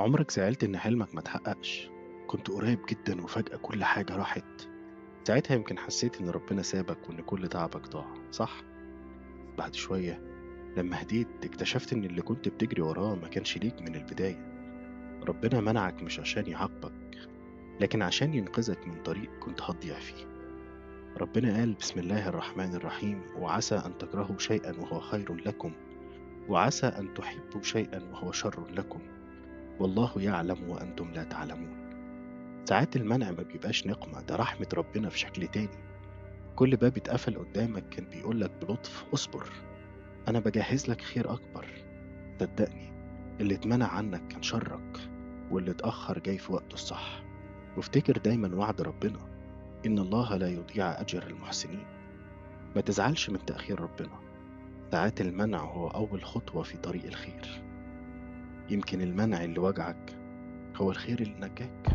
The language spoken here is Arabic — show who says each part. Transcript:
Speaker 1: عمرك زعلت إن حلمك ما اتحققش؟ كنت قريب جدًا وفجأة كل حاجة راحت، ساعتها يمكن حسيت إن ربنا سابك وإن كل تعبك ضاع، صح؟ بعد شوية لما هديت اكتشفت إن اللي كنت بتجري وراه ما كانش ليك من البداية، ربنا منعك مش عشان يعاقبك، لكن عشان ينقذك من طريق كنت هتضيع فيه. ربنا قال بسم الله الرحمن الرحيم: وعسى أن تكرهوا شيئًا وهو خير لكم، وعسى أن تحبوا شيئًا وهو شر لكم، والله يعلم وأنتم لا تعلمون. ساعات المنع ما بيبقاش نقمة، ده رحمة ربنا في شكل تاني. كل باب اتقفل قدامك كان بيقولك بلطف اصبر، أنا بجهز لك خير أكبر. صدقني، اللي اتمنع عنك كان شرك، واللي اتأخر جاي في وقته الصح. وافتكر دايما وعد ربنا: إن الله لا يضيع أجر المحسنين. ما تزعلش من تأخير ربنا، ساعات المنع هو أول خطوة في طريق الخير. يمكن المنع اللي وجعك هو الخير اللي نجاك.